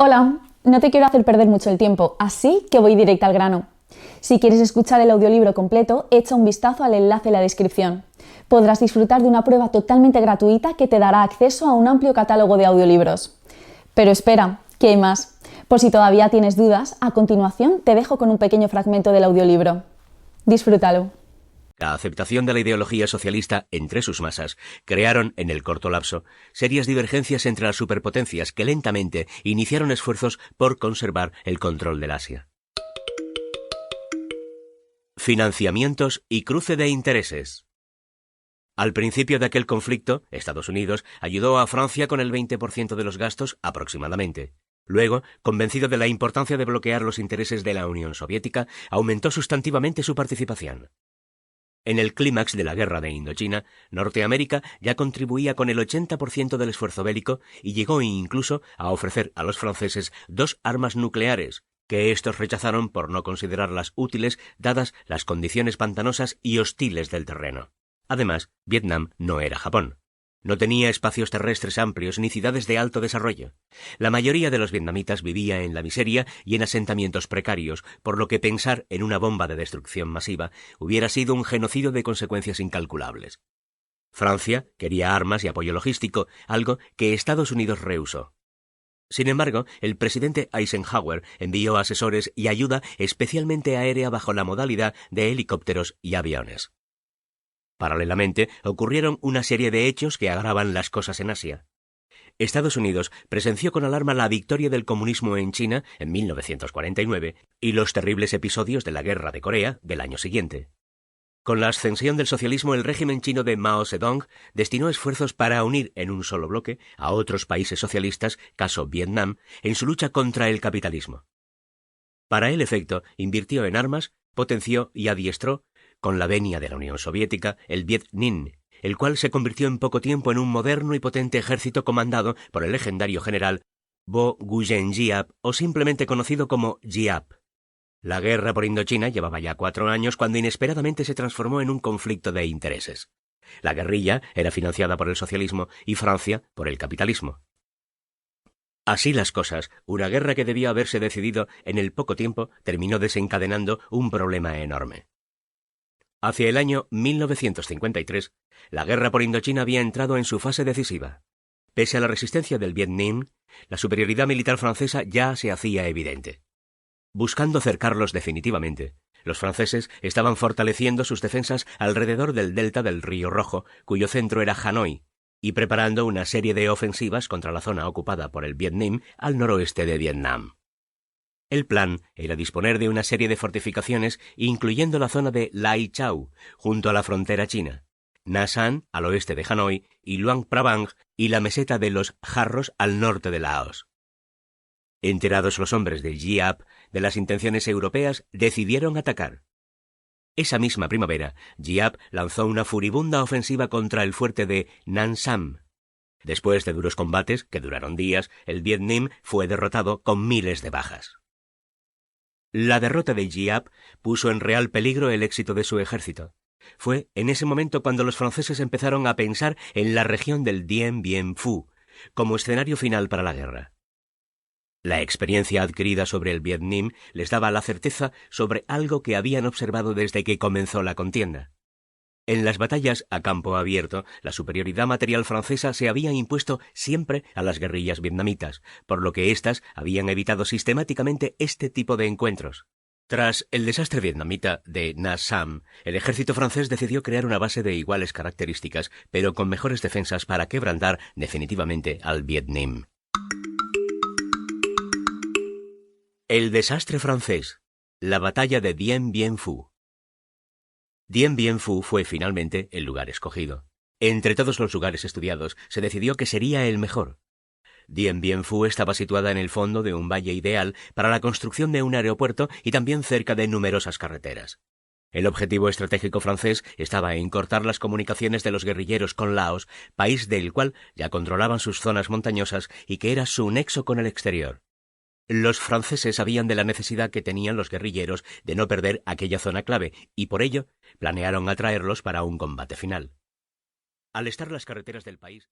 Hola, no te quiero hacer perder mucho el tiempo, así que voy directa al grano. Si quieres escuchar el audiolibro completo, echa un vistazo al enlace en la descripción. Podrás disfrutar de una prueba totalmente gratuita que te dará acceso a un amplio catálogo de audiolibros. Pero espera, que hay más. Por si todavía tienes dudas, a continuación te dejo con un pequeño fragmento del audiolibro. Disfrútalo. La aceptación de la ideología socialista entre sus masas crearon, en el corto lapso, serias divergencias entre las superpotencias que lentamente iniciaron esfuerzos por conservar el control del Asia. Financiamientos y cruce de intereses. Al principio de aquel conflicto, Estados Unidos ayudó a Francia con el 20% de los gastos aproximadamente. Luego, convencido de la importancia de bloquear los intereses de la Unión Soviética, aumentó sustantivamente su participación. En el clímax de la guerra de Indochina, Norteamérica ya contribuía con el 80% del esfuerzo bélico y llegó incluso a ofrecer a los franceses 2 armas nucleares, que estos rechazaron por no considerarlas útiles dadas las condiciones pantanosas y hostiles del terreno. Además, Vietnam no era Japón. No tenía espacios terrestres amplios ni ciudades de alto desarrollo. La mayoría de los vietnamitas vivía en la miseria y en asentamientos precarios, por lo que pensar en una bomba de destrucción masiva hubiera sido un genocidio de consecuencias incalculables. Francia quería armas y apoyo logístico, algo que Estados Unidos rehusó. Sin embargo, el presidente Eisenhower envió asesores y ayuda especialmente aérea bajo la modalidad de helicópteros y aviones. Paralelamente, ocurrieron una serie de hechos que agravan las cosas en Asia. Estados Unidos presenció con alarma la victoria del comunismo en China en 1949 y los terribles episodios de la Guerra de Corea del año siguiente. Con la ascensión del socialismo, el régimen chino de Mao Zedong destinó esfuerzos para unir en un solo bloque a otros países socialistas, caso Vietnam, en su lucha contra el capitalismo. Para el efecto, invirtió en armas, potenció y adiestró, con la venia de la Unión Soviética, el Viet Minh, el cual se convirtió en poco tiempo en un moderno y potente ejército comandado por el legendario general Vo Nguyen Giap, o simplemente conocido como Giap. La guerra por Indochina llevaba ya 4 años cuando inesperadamente se transformó en un conflicto de intereses. La guerrilla era financiada por el socialismo y Francia por el capitalismo. Así las cosas, una guerra que debía haberse decidido en el poco tiempo terminó desencadenando un problema enorme. Hacia el año 1953, la guerra por Indochina había entrado en su fase decisiva. Pese a la resistencia del Viet Minh, la superioridad militar francesa ya se hacía evidente. Buscando cercarlos definitivamente, los franceses estaban fortaleciendo sus defensas alrededor del delta del Río Rojo, cuyo centro era Hanoi, y preparando una serie de ofensivas contra la zona ocupada por el Viet Minh al noroeste de Vietnam. El plan era disponer de una serie de fortificaciones, incluyendo la zona de Lai Chau, junto a la frontera china, Nha San, al oeste de Hanoi, y Luang Prabang y la meseta de los Jarros al norte de Laos. Enterados los hombres de Giap de las intenciones europeas, decidieron atacar. Esa misma primavera, Giap lanzó una furibunda ofensiva contra el fuerte de Nam Sam. Después de duros combates, que duraron días, el Viet Minh fue derrotado con miles de bajas. La derrota de Giap puso en real peligro el éxito de su ejército. Fue en ese momento cuando los franceses empezaron a pensar en la región del Dien Bien Phu como escenario final para la guerra. La experiencia adquirida sobre el Viet Minh les daba la certeza sobre algo que habían observado desde que comenzó la contienda. En las batallas a campo abierto, la superioridad material francesa se había impuesto siempre a las guerrillas vietnamitas, por lo que éstas habían evitado sistemáticamente este tipo de encuentros. Tras el desastre vietnamita de Nha Sam, el ejército francés decidió crear una base de iguales características, pero con mejores defensas para quebrantar definitivamente al Viet Minh. El desastre francés. La batalla de Dien Bien Phu. Dien Bien Phu fue finalmente el lugar escogido. Entre todos los lugares estudiados, se decidió que sería el mejor. Dien Bien Phu estaba situada en el fondo de un valle ideal para la construcción de un aeropuerto y también cerca de numerosas carreteras. El objetivo estratégico francés estaba en cortar las comunicaciones de los guerrilleros con Laos, país del cual ya controlaban sus zonas montañosas y que era su nexo con el exterior. Los franceses sabían de la necesidad que tenían los guerrilleros de no perder aquella zona clave y por ello planearon atraerlos para un combate final. Al estar las carreteras del país